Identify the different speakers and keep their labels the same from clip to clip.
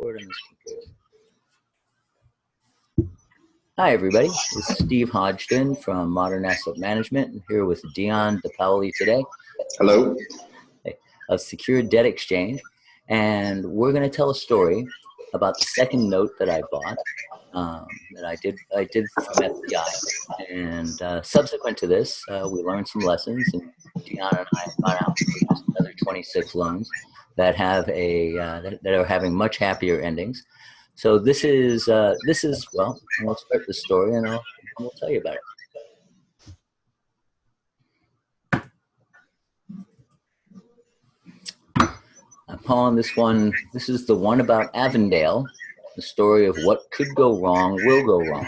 Speaker 1: record on this computer. Hi, everybody. This is Steve Hodgson from Modern Asset Management. I'm here with Dion DePaoli today.
Speaker 2: Hello.
Speaker 1: Of Secure Debt Exchange. And we're going to tell a story about the second note that I bought that I did from FCI. And subsequent to this, we learned some lessons, and Dion and I got out another 26 loans that have that are having much happier endings. So this is well, we'll start the story and we'll tell you about it. I'm calling this one, this is the one about Avondale, the story of what could go wrong will go wrong.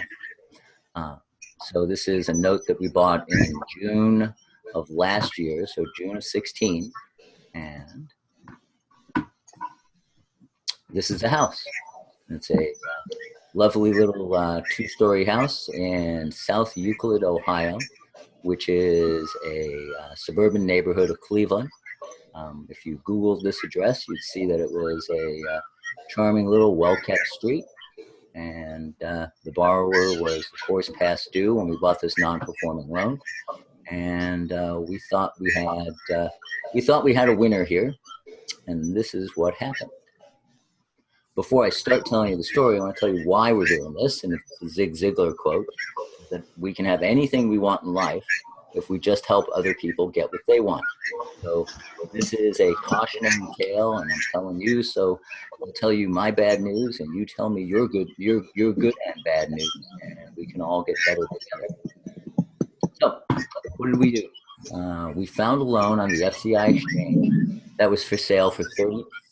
Speaker 1: So this is a note that we bought in June of last year, so June of 16, and this is the house. It's a lovely little two-story house in South Euclid, Ohio, which is a suburban neighborhood of Cleveland. If you Googled this address, you'd see that it was a charming little well-kept street, and the borrower was, of course, past due when we bought this non-performing loan, and we thought we had a winner here, and this is what happened. Before I start telling you the story, I want to tell you why we're doing this, and it's a Zig Ziglar quote, that we can have anything we want in life if we just help other people get what they want. So this is a cautionary tale, and I'm telling you, so I'll tell you my bad news, and you tell me your good and bad news, and we can all get better together. So what did we do? We found a loan on the FCI exchange that was for sale for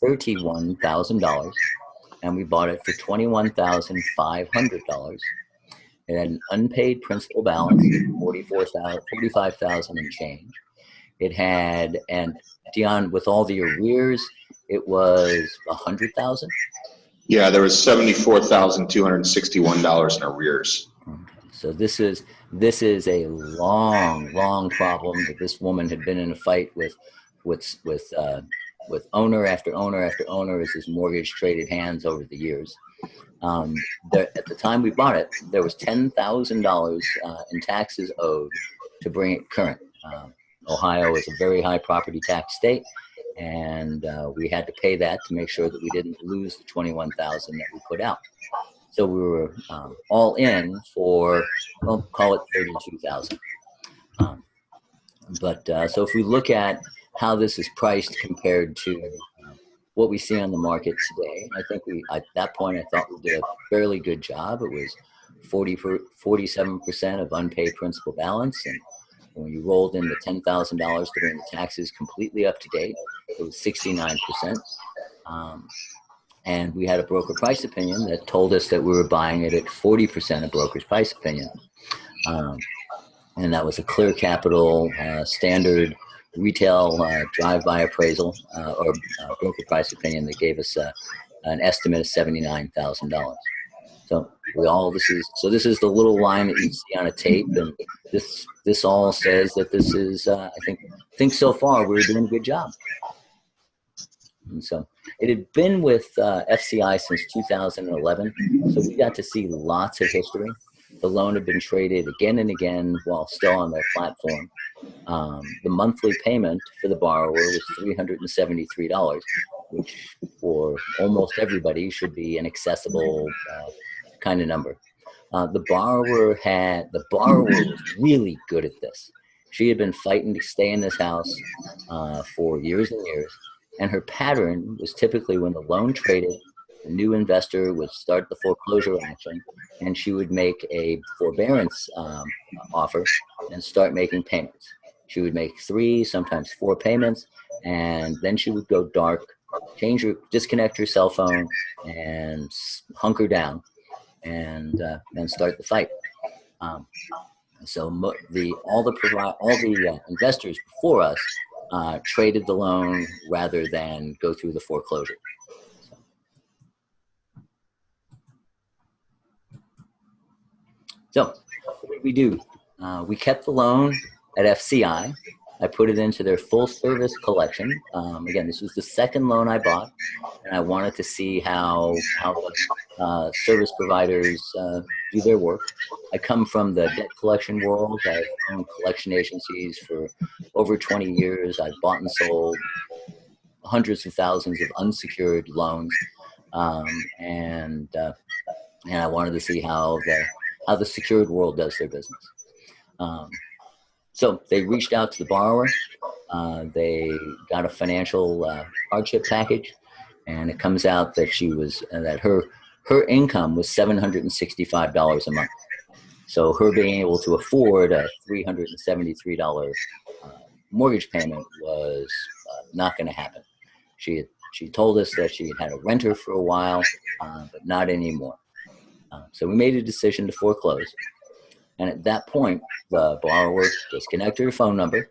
Speaker 1: $31,000, and we bought it for $21,500. It had an unpaid principal balance of $45,000 and change. It had, and Dion, with all the arrears, it was $100,000.
Speaker 2: Yeah, there was $74,261 in arrears.
Speaker 1: Okay. So this is a long problem that this woman had been in a fight with owner after owner after owner as his mortgage traded hands over the years. At the time we bought it, there was $10,000 in taxes owed to bring it current. Ohio is a very high property tax state, and we had to pay that to make sure that we didn't lose the $21,000 that we put out. So we were all in for, well, call it $32,000. So if we look at how this is priced compared to what we see on the market today, I think at that point, I thought we did a fairly good job. It was 47% of unpaid principal balance. And when you rolled in the $10,000 to bring the taxes completely up to date, it was 69%. And we had a broker price opinion that told us that we were buying it at 40% of broker's price opinion. And that was a Clear Capital standard retail drive-by appraisal or broker price opinion that gave us an estimate of $79,000. So this is the little line that you see on a tape, and this all says that this is I think so far we're doing a good job. And so it had been with FCI since 2011, so we got to see lots of history. The loan had been traded again and again while still on their platform. The monthly payment for the borrower was $373, which for almost everybody should be an accessible kind of number. The borrower was really good at this. She had been fighting to stay in this house for years and years, and her pattern was typically when the loan traded, the new investor would start the foreclosure action, and she would make a forbearance offer and start making payments. She would make 3, sometimes 4 payments, and then she would go dark, disconnect her cell phone, and hunker down, and then start the fight. So all the investors before us traded the loan rather than go through the foreclosure. So what did we do? We kept the loan at FCI. I put it into their full service collection. Again, this was the second loan I bought, and I wanted to see how the service providers do their work. I come from the debt collection world. I've owned collection agencies for over 20 years. I've bought and sold hundreds of thousands of unsecured loans, and I wanted to see how the secured world does their business. So they reached out to the borrower. They got a financial hardship package, and it comes out that her income was $765 a month. So her being able to afford a $373 mortgage payment was not going to happen. She told us that she had a renter for a while, but not anymore. So we made a decision to foreclose. And at that point, the borrower disconnected her phone number.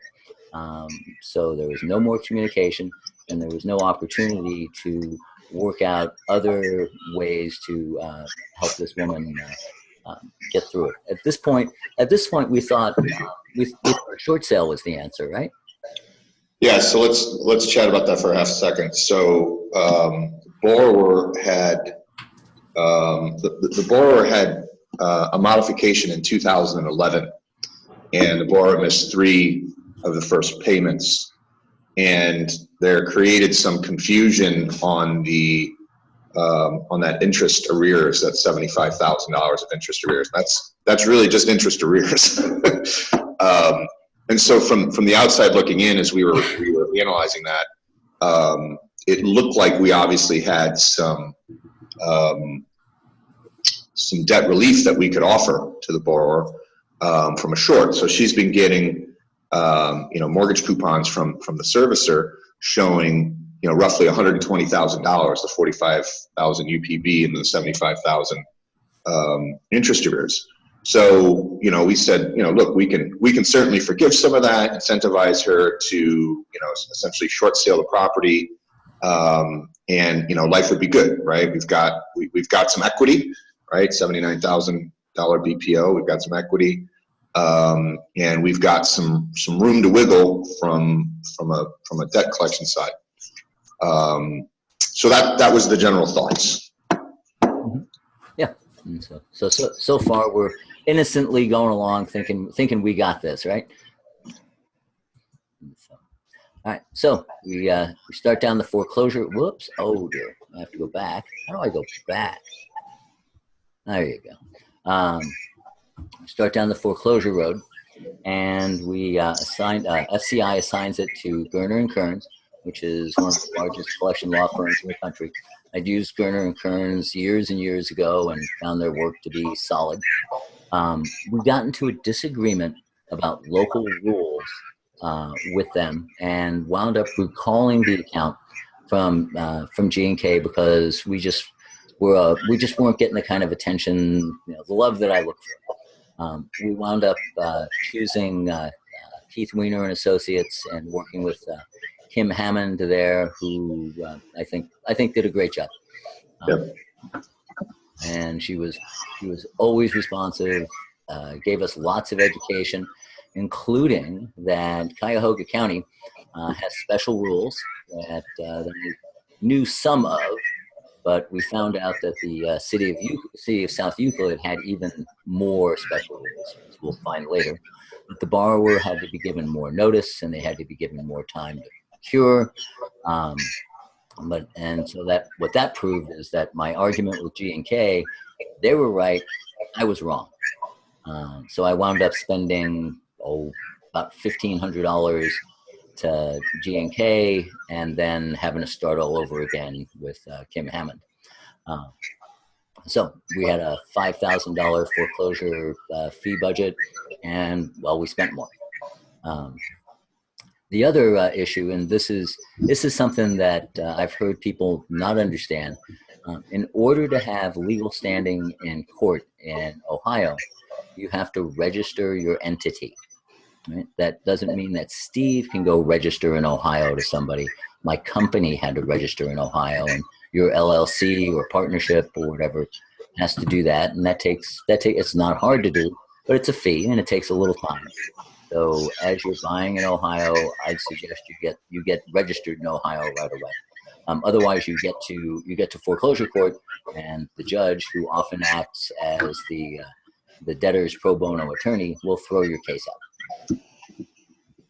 Speaker 1: So there was no more communication, and there was no opportunity to work out other ways to help this woman get through it. At this point, we thought a short sale was the answer, right?
Speaker 2: Yeah, so let's chat about that for a half a second. So borrower had the borrower had a modification in 2011, and the borrower missed 3 of the first payments, and there created some confusion on that interest arrears, that $75,000 of interest arrears. That's really just interest arrears. And so from the outside looking in, as we were analyzing that, it looked like we obviously had some debt relief that we could offer to the borrower from a short. So she's been getting mortgage coupons from the servicer showing roughly $120,000, the 45,000 UPB and the 75,000 interest arrears. So we said, look, we can certainly forgive some of that, incentivize her to essentially short sale the property, and life would be good, right? We've got some equity, right? $79,000 BPO. We've got some equity, and we've got some room to wiggle from a debt collection side. So that was the general thoughts.
Speaker 1: Mm-hmm. Yeah. And so far we're innocently going along thinking we got this, right? So, all right. So we start down the foreclosure. Whoops. Oh dear. I have to go back. How do I go back? There you go. Start down the foreclosure road, and we FCI assigns it to Gerner and Kearns, which is one of the largest collection law firms in the country. I'd used Gerner and Kearns years and years ago and found their work to be solid. We got into a disagreement about local rules with them, and wound up recalling the account from G&K because we just weren't getting the kind of attention, the love that I look for. We wound up choosing Keith Weiner and Associates and working with Kim Hammond there, who I think did a great job.
Speaker 2: Yep.
Speaker 1: And she was always responsive, gave us lots of education, including that Cuyahoga County has special rules that we knew some of, but we found out that the city of South Euclid had even more special rules, as we'll find later. But the borrower had to be given more notice, and they had to be given more time to cure. So what that proved is that my argument with G&K, they were right, I was wrong. So I wound up spending about $1,500 to G&K, and then having to start all over again with Kim Hammond. So we had a $5,000 foreclosure fee budget, and we spent more. The other issue, and this is something that I've heard people not understand, in order to have legal standing in court in Ohio, you have to register your entity. Right? That doesn't mean that Steve can go register in Ohio to somebody. My company had to register in Ohio, and your LLC or partnership or whatever has to do that. And that takes it's not hard to do, but it's a fee and it takes a little time. So as you're buying in Ohio, I'd suggest you get registered in Ohio right away. Otherwise, you get to foreclosure court, and the judge, who often acts as the debtor's pro bono attorney, will throw your case out.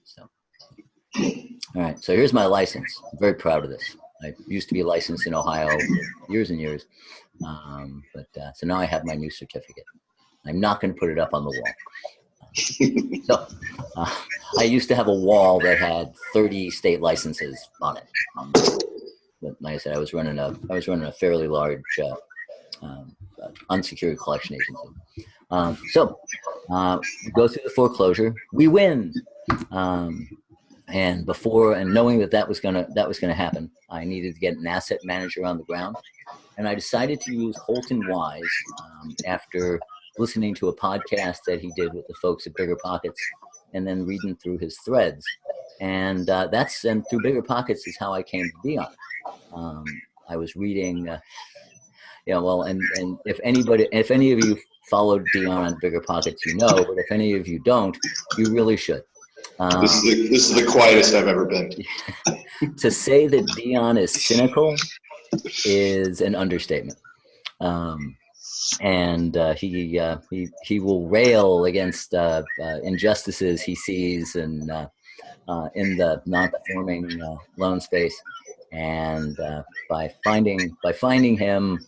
Speaker 1: So, all right. So here's my license. I'm very proud of this. I used to be licensed in Ohio for years and years, so now I have my new certificate. I'm not going to put it up on the wall. So I used to have a wall that had 30 state licenses on it. But like I said, I was running a fairly large unsecured collection agency. So we go through the foreclosure, we win, and knowing that was gonna happen, I needed to get an asset manager on the ground, and I decided to use Holton Wise after listening to a podcast that he did with the folks at Bigger Pockets, and then reading through his threads, and through Bigger Pockets is how I came to be on it. I was reading, and if any of you followed Dion on Bigger Pockets, but if any of you don't, you really should.
Speaker 2: This is the quietest I've ever been.
Speaker 1: To say that Dion is cynical is an understatement. And he will rail against injustices he sees in the non-performing loan space, and by finding him,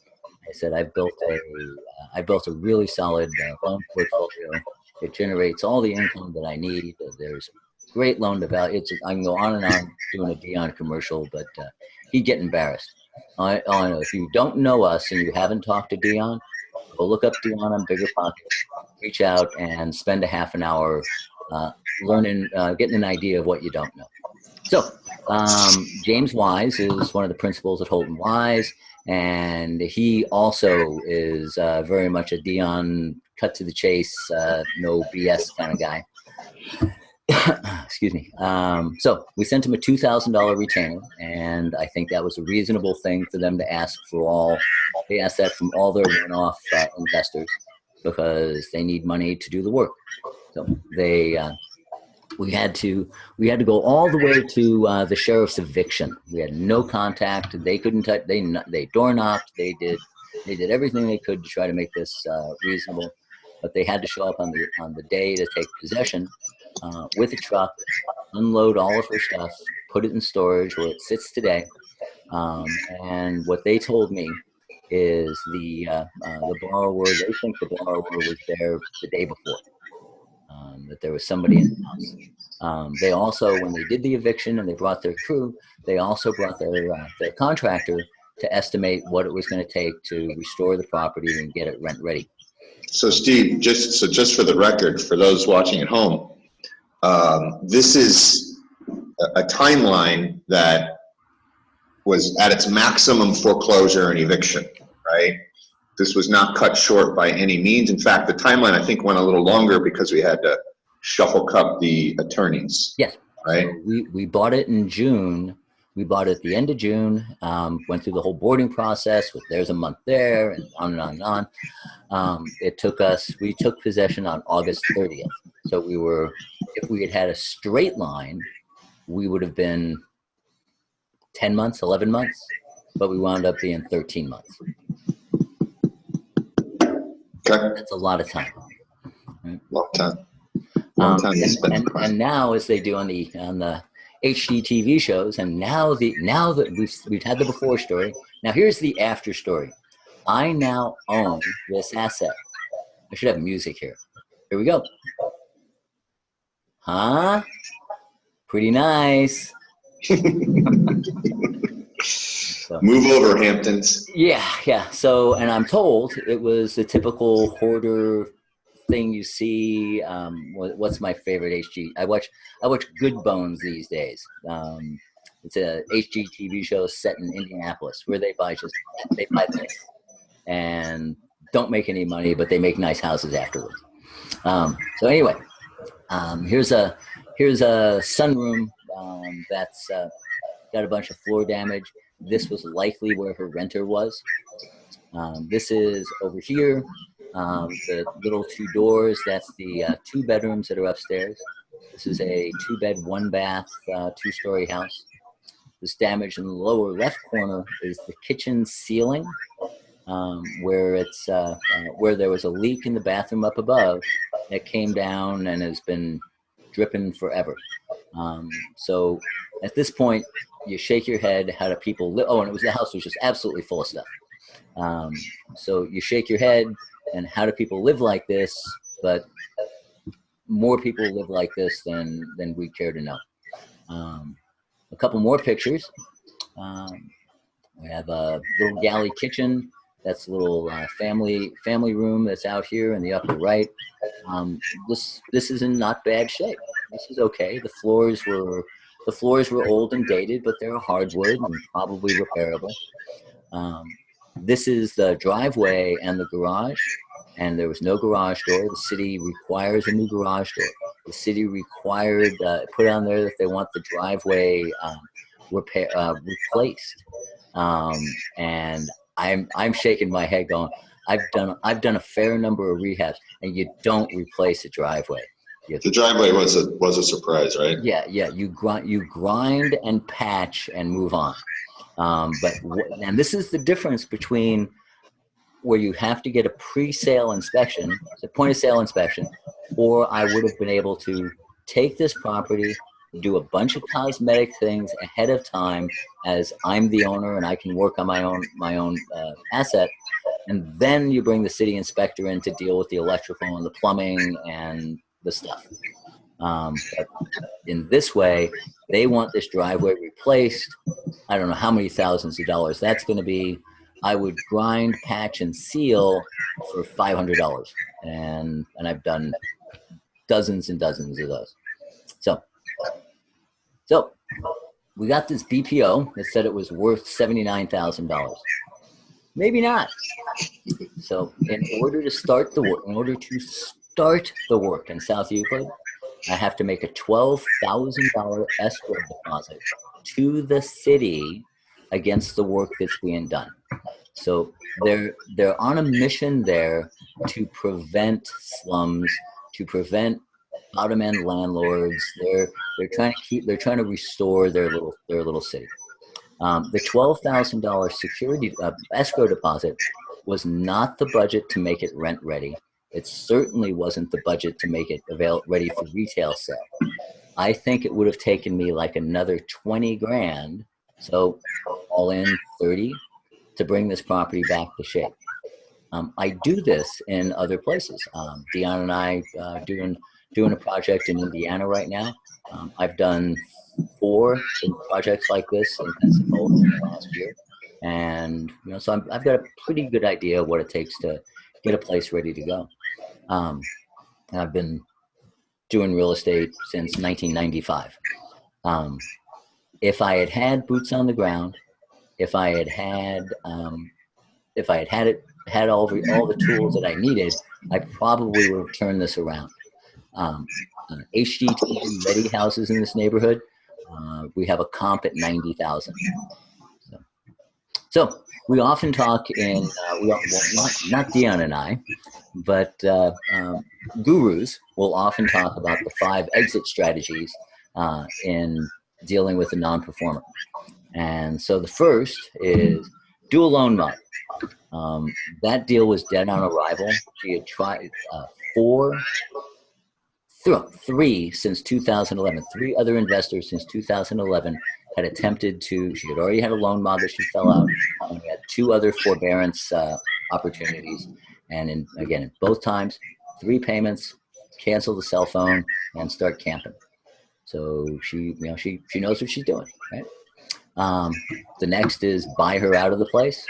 Speaker 1: I said I built a really solid loan portfolio. It generates all the income that I need. There's great loan to value. I can go on and on doing a Dion commercial, but he'd get embarrassed. I know, if you don't know us and you haven't talked to Dion, go look up Dion on Bigger Pockets, reach out and spend a half an hour learning, getting an idea of what you don't know. So James Wise is one of the principals at Holton Wise, and he also is very much a Dion cut to the chase, no BS kind of guy. Excuse me. So we sent him a $2,000 retainer, and I think that was a reasonable thing for them to ask for they asked that from all their one-off investors, because they need money to do the work. So we had to go all the way to the sheriff's eviction. We had no contact. They couldn't touch. They door knocked. They did everything they could to try to make this reasonable, but they had to show up on the day to take possession with a truck, unload all of her stuff, put it in storage where it sits today. And what they told me is the borrower. They think the borrower was there the day before. That there was somebody in the house. They also, when they did the eviction and they brought their crew, they also brought their contractor to estimate what it was going to take to restore the property and get it rent ready.
Speaker 2: So Steve, just for the record, for those watching at home, this is a timeline that was at its maximum foreclosure and eviction, right? This was not cut short by any means. In fact, the timeline, I think, went a little longer because we had to shuffle cup the attorneys.
Speaker 1: Yes.
Speaker 2: Right.
Speaker 1: So we bought it in June. We bought it at the end of June, went through the whole boarding process with there's a month there and on and on and on. We took possession on August 30th. So if we had a straight line, we would have been 10 months, 11 months, but we wound up being 13 months.
Speaker 2: Okay.
Speaker 1: That's a lot of time. Right?
Speaker 2: Long time. Long time to spend.
Speaker 1: And now, as they do on the HGTV shows, and now that we've had the before story, now here's the after story. I now own this asset. I should have music here. Here we go. Huh? Pretty nice. So,
Speaker 2: move over, Hamptons.
Speaker 1: Yeah. So, and I'm told it was the typical hoarder thing you see. What's my favorite HG? I watch Good Bones these days. It's a HGTV show set in Indianapolis where they buy this and don't make any money, but they make nice houses afterwards. So anyway, here's a sunroom that's got a bunch of floor damage. This was likely where her renter was. This is over here. The little two doors, that's the 2 bedrooms that are upstairs. This is a 2-bed, 1-bath, 2-story house. This damage in the lower left corner is the kitchen ceiling, where it's where there was a leak in the bathroom up above that came down and has been dripping forever. So at this point, you shake your head. How do people live? Oh, and the house was just absolutely full of stuff. So you shake your head, and how do people live like this? But more people live like this than we care to know. A couple more pictures. We have a little galley kitchen. That's a little family room that's out here in the upper right. This is in not bad shape. This is okay. The floors were old and dated, but they're hardwood and probably repairable. This is the driveway and the garage, and there was no garage door. The city requires a new garage door. The city required put on there that they want the driveway replaced, and I'm shaking my head, going, I've done a fair number of rehabs, and you don't replace a driveway.
Speaker 2: The driveway was a surprise, right?
Speaker 1: Yeah. You grind and patch and move on. And this is the difference between where you have to get a pre-sale inspection, the point of sale inspection, or I would have been able to take this property, do a bunch of cosmetic things ahead of time as I'm the owner and I can work on my own asset. And then you bring the city inspector in to deal with the electrical and the plumbing and the stuff. But in this way, they want this driveway replaced. I don't know how many thousands of dollars that's going to be. I would grind, patch, and seal for $500, and I've done dozens and dozens of those. So we got this BPO that said it was worth $79,000. Maybe not. So in order to start the work in South Euclid, I have to make a $12,000 escrow deposit to the city against the work that's being done. So they're on a mission there to prevent slums, to prevent bottom end landlords. They're trying to restore their little city. The $12,000 security escrow deposit was not the budget to make it rent ready. It certainly wasn't the budget to make it ready for retail sale. I think it would have taken me like another 20 grand, so all in 30, to bring this property back to shape. I do this in other places. Dion and I doing a project in Indiana right now. I've done 4 projects like this in Pensacola in the last year, and so I've got a pretty good idea of what it takes to get a place ready to go. I've been doing real estate since 1995. If I had had boots on the ground, if I had all the tools that I needed, I probably would have turned this around. HGTV ready houses in this neighborhood, we have a comp at 90,000. So we often talk in, not Dion and I, but gurus will often talk about the 5 exit strategies in dealing with a non-performer. And so the first is do a loan mod. That deal was dead on arrival. She had tried 3 since 2011. 3 other investors since 2011 had attempted to. She had already had a loan mod that she fell out. And we had 2 other forbearance opportunities, and in both times, 3 payments, cancel the cell phone, and start camping. So she knows what she's doing, right? The next is buy her out of the place,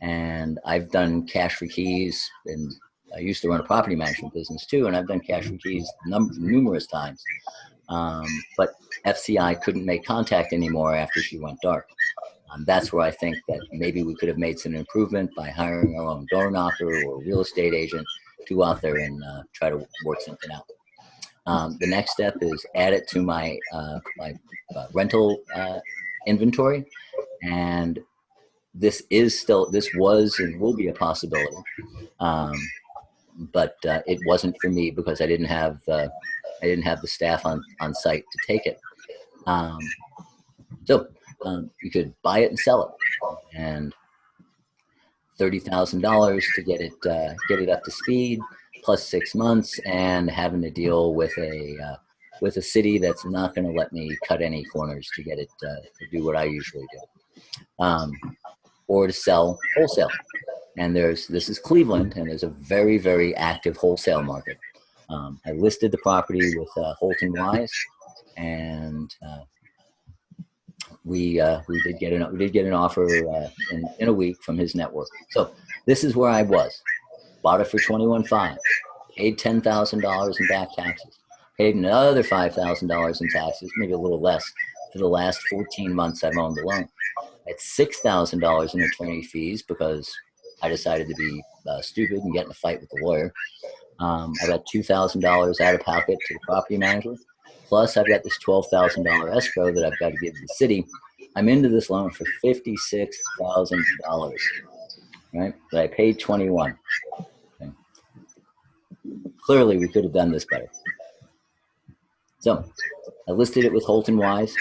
Speaker 1: and I've done cash for keys, and I used to run a property management business too, and I've done cash for keys numerous times. But FCI couldn't make contact anymore after she went dark. That's where I think that maybe we could have made some improvement by hiring our own door knocker or real estate agent to go out there and try to work something out. The next step is add it to my rental inventory, and this was and will be a possibility, but it wasn't for me because I didn't have the I didn't have the staff on site to take it. So you could buy it and sell it, and $30,000 to get it up to speed, plus 6 months, and having to deal with a city that's not going to let me cut any corners to get it to do what I usually do, or to sell wholesale. And this is Cleveland, and there's a very, very active wholesale market. I listed the property with Holton Wise, and we did get an offer in a week from his network. So this is where I was. Bought it for $21,500, paid $10,000 in back taxes, paid another $5,000 in taxes, maybe a little less, for the last 14 months I've owned the loan. I had $6,000 in attorney fees because I decided to be stupid and get in a fight with the lawyer. I got $2,000 out of pocket to the property manager. Plus, I've got this $12,000 escrow that I've got to give to the city. I'm into this loan for $56,000, right? But I paid $21,000. Okay. Clearly, we could have done this better. So, I listed it with Holton Wise.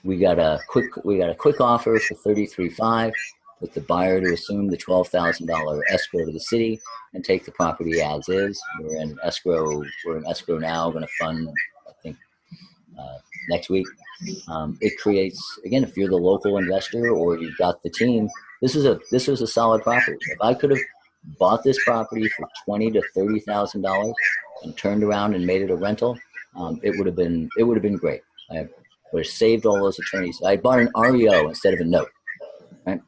Speaker 1: We got a quick offer for $33,500, with the buyer to assume the $12,000 escrow to the city and take the property as is. We're in escrow now. Going to fund, I think, next week. It creates, again, if you're the local investor or you've got the team, this was a solid property. If I could have bought this property for $20,000 to $30,000 and turned around and made it a rental, it would have been great. I would have saved all those attorneys. I bought an REO instead of a note. Right?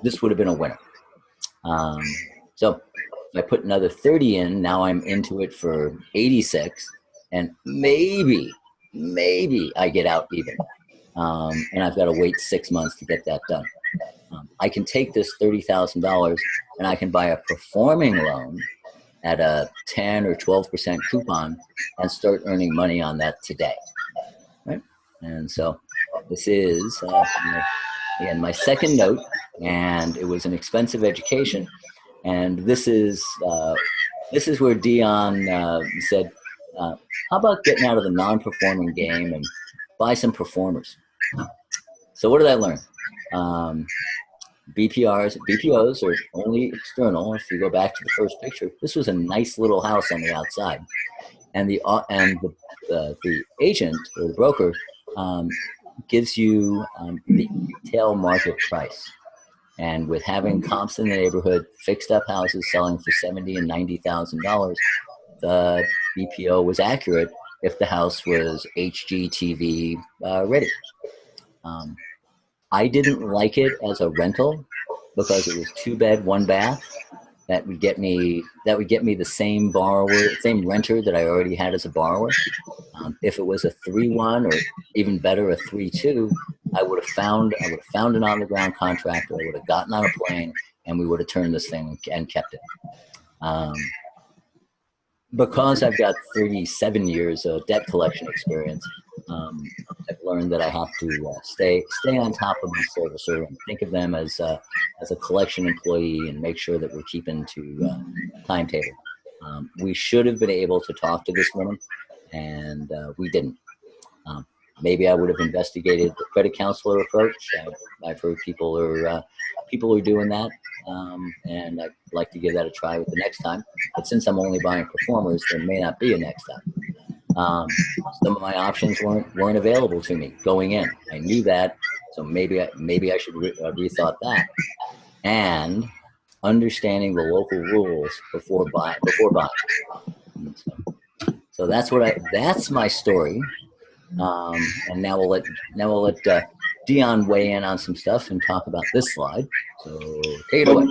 Speaker 1: This would have been a winner. So if I put another 30 in, now I'm into it for 86, and maybe I get out even. And I've got to wait 6 months to get that done. I can take this $30,000 and I can buy a performing loan at a 10 or 12% coupon and start earning money on that today. Right? And so this is again my second note, and it was an expensive education. And this is where Dion said, how about getting out of the non-performing game and buy some performers? So what did I learn? BPOs are only external. If you go back to the first picture, this was a nice little house on the outside, and the agent or the broker gives you the retail market price. And with having comps in the neighborhood, fixed up houses selling for $70,000 and $90,000, the BPO was accurate if the house was HGTV ready. I didn't like it as a rental because it was 2 bed, 1 bath. That would get me the same renter that I already had as a borrower. If it was a 3-1 or even better, a 3-2, I would have found an on the ground contractor. I would have gotten on a plane and we would have turned this thing and kept it. Because I've got 37 years of debt collection experience, I've learned that I have to stay on top of my servicer and think of them as a collection employee and make sure that we're keeping to timetable. We should have been able to talk to this woman, and we didn't. Maybe I would have investigated the credit counselor approach. I've heard people are doing that, and I'd like to give that a try with the next time. But since I'm only buying performers, there may not be a next time. Some of my options weren't available to me going in. I knew that, so maybe I should rethought that. And understanding the local rules before buying. So that's my story. And now we'll let Dion weigh in on some stuff and talk about this slide. So take it away.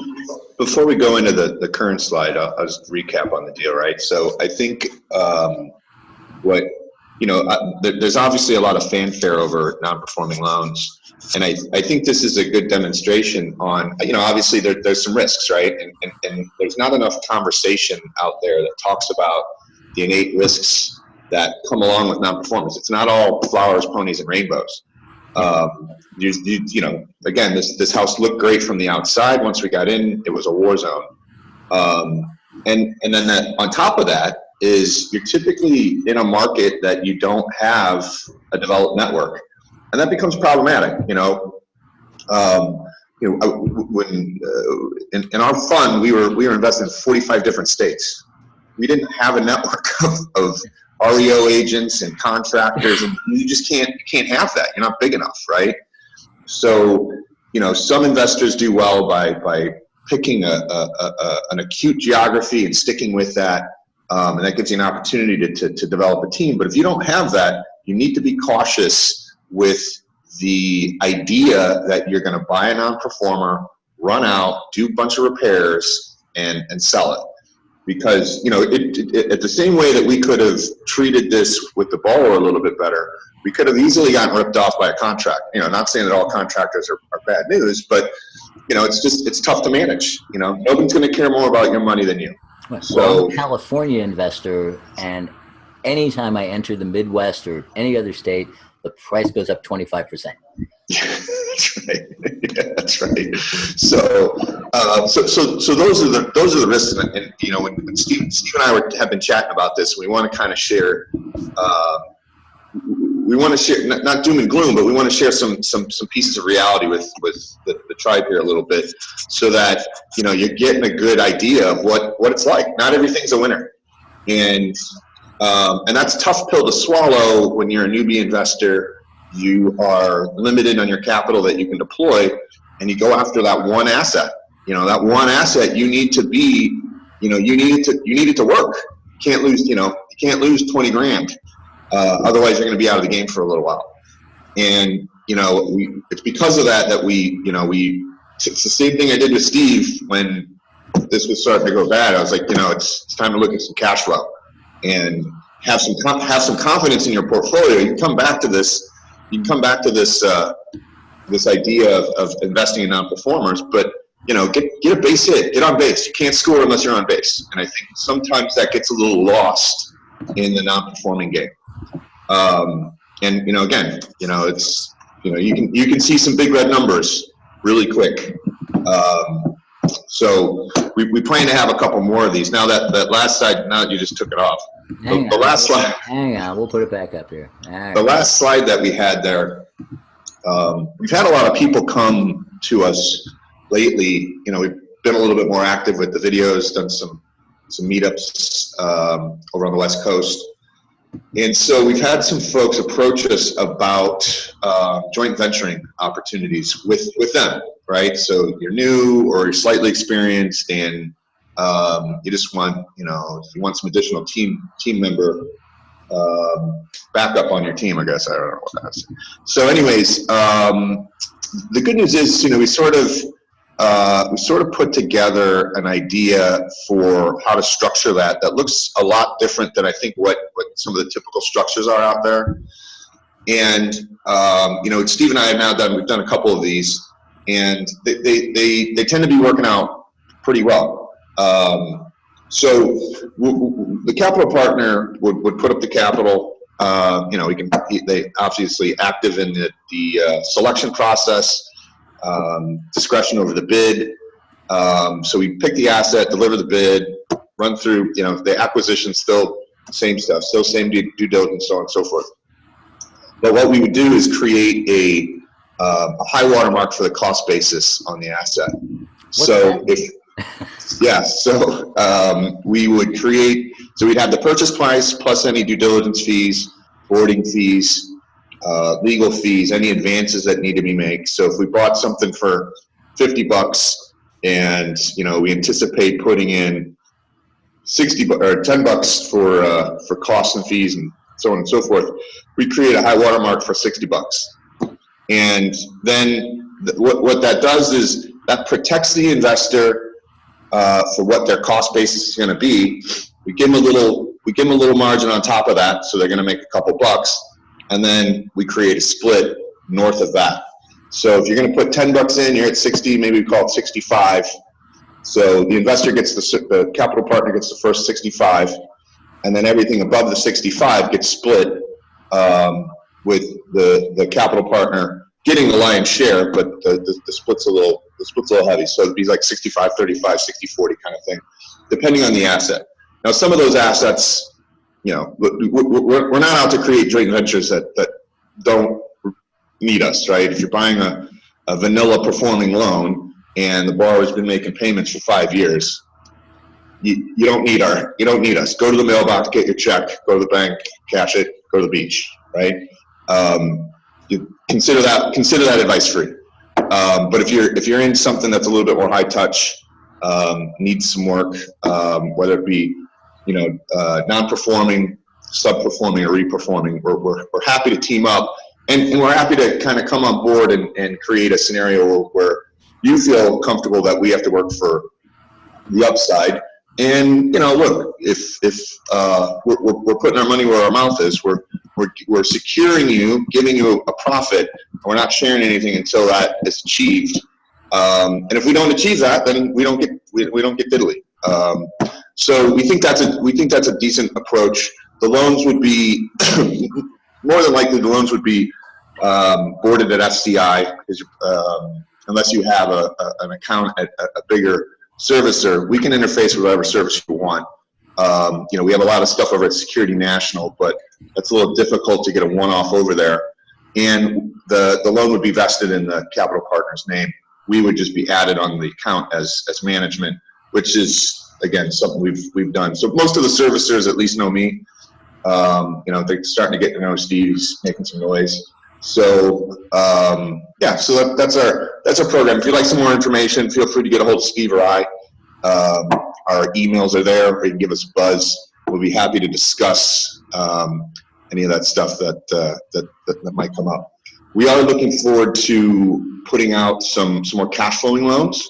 Speaker 2: Before we go into the current slide, I'll just recap on the deal, right? So I think there's obviously a lot of fanfare over non-performing loans. And I think this is a good demonstration on, obviously there's some risks, right? And there's not enough conversation out there that talks about the innate risks that come along with non-performance. It's not all flowers, ponies, and rainbows. Again, this house looked great from the outside. Once we got in, it was a war zone. And then on top of that, is you're typically in a market that you don't have a developed network, and that becomes problematic. When in our fund, we were invested in 45 different states. We didn't have a network of REO agents and contractors, and you just can't have that. You're not big enough, right? So, some investors do well by picking an acute geography and sticking with that, and that gives you an opportunity to develop a team. But if you don't have that, you need to be cautious with the idea that you're going to buy a non-performer, run out, do a bunch of repairs, and sell it. Because, at the same way that we could have treated this with the borrower a little bit better, we could have easily gotten ripped off by a contract. Not saying that all contractors are bad news, but, it's tough to manage. Nobody's going to care more about your money than you.
Speaker 1: So I'm a California investor, and anytime I enter the Midwest or any other state, the price goes up 25%.
Speaker 2: That's right. Yeah, that's right. So those are the risks. And when Steve and I have been chatting about this, we want to kind of share. We want to share not doom and gloom, but we want to share some pieces of reality with the tribe here a little bit, so that you're getting a good idea of what it's like. Not everything's a winner, and that's a tough pill to swallow when you're a newbie investor. You are limited on your capital that you can deploy, and you go after that one asset. That one asset you need to be, you need it to work. You can't lose, you can't lose 20 grand. Otherwise you're going to be out of the game for a little while. And, it's because of that it's the same thing I did with Steve when this was starting to go bad. I was like, it's time to look at some cash flow and have some confidence in your portfolio. You can come back to this. This idea of investing in non-performers, but get a base hit, get on base. You can't score unless you're on base, and I think sometimes that gets a little lost in the non-performing game. And again, it's you can see some big red numbers really quick. So we plan to have a couple more of these. Now that last slide, now that you just took it off. The last slide.
Speaker 1: Hang on, we'll put it back up here. Right.
Speaker 2: The last slide that we had there, we've had a lot of people come to us lately. We've been a little bit more active with the videos, done some meetups over on the West Coast. And so we've had some folks approach us about joint venturing opportunities with them, right? So you're new or you're slightly experienced, and you just want, if you want some additional team member backup on your team, I guess. I don't know what that is. So anyways, the good news is, we sort of put together an idea for how to structure that looks a lot different than I think what some of the typical structures are out there. And Steve and I have we've done a couple of these, and they tend to be working out pretty well. So the capital partner would put up the capital. They obviously active in the selection process, discretion over the bid. So we pick the asset, deliver the bid, run through, the acquisition, still same stuff, still same due diligence, so on and so forth. But what we would do is create a high watermark for the cost basis on the asset. We would create, so we'd have the purchase price plus any due diligence fees, boarding fees, legal fees, any advances that need to be made. So if we bought something for $50 and, we anticipate putting in $60 or $10 for costs and fees and so on and so forth, we create a high watermark for $60. And then what that does is that protects the investor for what their cost basis is going to be. We give them a little margin on top of that, so they're going to make a couple bucks, and then we create a split north of that. So if you're going to put $10 in, you're at 60, maybe we call it 65. So the investor gets the capital partner gets the first 65, and then everything above the 65 gets split with the capital partner getting the lion's share, but the split's a little heavy. So it'd be like 65, 35, 60, 40 kind of thing, depending on the asset. Now, some of those assets, you know, we're not out to create joint ventures that don't need us, right? If you're buying a vanilla performing loan and the borrower's been making payments for 5 years, you don't need us. Go to the mailbox, get your check, go to the bank, cash it, go to the beach, right? You consider that advice free. But if you're in something that's a little bit more high touch, needs some work, whether it be, you know, non-performing, sub-performing, or re-performing, we're happy to team up, and we're happy to kind of come on board and create a scenario where you feel comfortable that we have to work for the upside. And, you know, look, if we're putting our money where our mouth is, we're securing you, giving you a profit, and we're not sharing anything until that is achieved. And if we don't achieve that, then we don't get diddly. So we think that's a decent approach. The loans would be more than likely boarded at FCI, unless you have an account at a bigger servicer. We can interface with whatever service you want. You know, we have a lot of stuff over at Security National, but that's a little difficult to get a one-off over there. And the loan would be vested in the capital partner's name. We would just be added on the account as management, which is, again, something we've done. So most of the servicers at least know me. You know, they're starting to get to know Steve. He's making some noise. So yeah, so that's our program. If you'd like some more information, feel free to get a hold of Steve or I. Our emails are there, or you can give us a buzz. We'll be happy to discuss any of that stuff that might come up. We are looking forward to putting out some more cash flowing loans.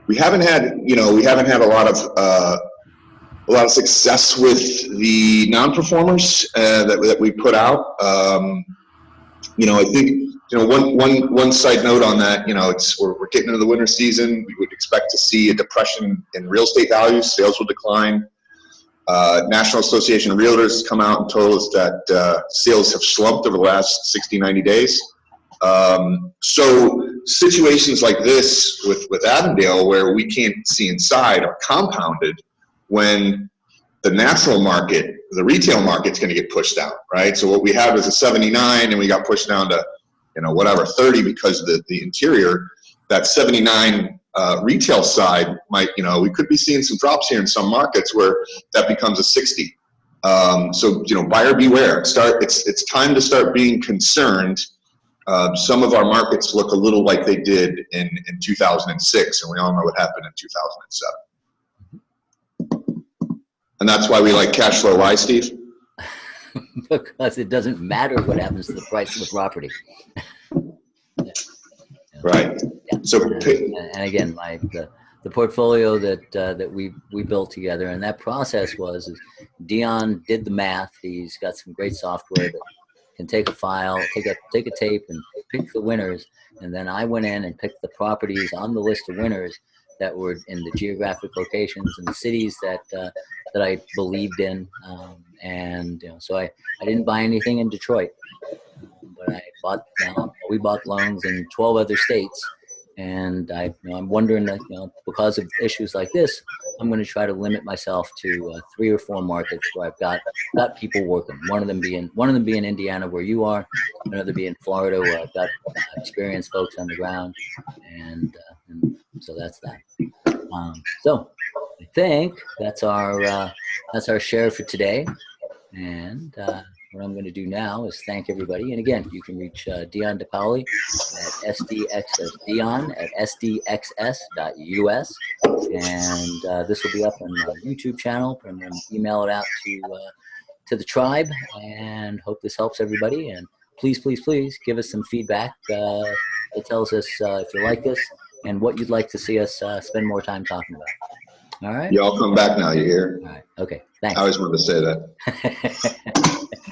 Speaker 2: We haven't had a lot of success with the non-performers that we put out. You know, I think, you know, one side note on that, you know, we're getting into the winter season. We would expect to see a depression in real estate values. Sales will decline. National Association of Realtors has come out and told us that sales have slumped over the last 60, 90 days. So situations like this with Avondale, where we can't see inside, are compounded when the natural market, the retail market's going to get pushed down, right? So what we have is a 79, and we got pushed down to, you know, whatever, 30 because of the interior. That 79 retail side might, you know, we could be seeing some drops here in some markets where that becomes a 60. So, you know, buyer beware. It's time to start being concerned. Some of our markets look a little like they did in 2006, and we all know what happened in 2007. And that's why we like cash flow. Why, Steve?
Speaker 1: Because it doesn't matter what happens to the price of the property.
Speaker 2: Right.
Speaker 1: Yeah.
Speaker 2: So,
Speaker 1: and again, the portfolio that we built together, and that process is Dion did the math. He's got some great software that can take a file, take a tape, and pick the winners. And then I went in and picked the properties on the list of winners that were in the geographic locations and the cities that I believed in. And you know, so I didn't buy anything in Detroit, but we bought loans in 12 other states. And I'm wondering that, you know, because of issues like this, I'm going to try to limit myself to 3 or 4 markets where I've got people working. One of them being Indiana, where you are. Another being Florida, where I've got experienced folks on the ground. And so that's that. So I think that's our share for today. And what I'm going to do now is thank everybody. And again, you can reach Dion DePaoli at Dion at sdxs.us. And this will be up on the YouTube channel. I'm going to email it out to the tribe, and hope this helps everybody. And please, please, please give us some feedback. It tells us if you like this and what you'd like to see us spend more time talking about. All right.
Speaker 2: you all come back now. You hear?
Speaker 1: All right. Okay. Thanks.
Speaker 2: I always wanted to say that.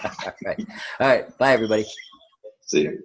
Speaker 1: All right. All right. Bye, everybody.
Speaker 2: See you.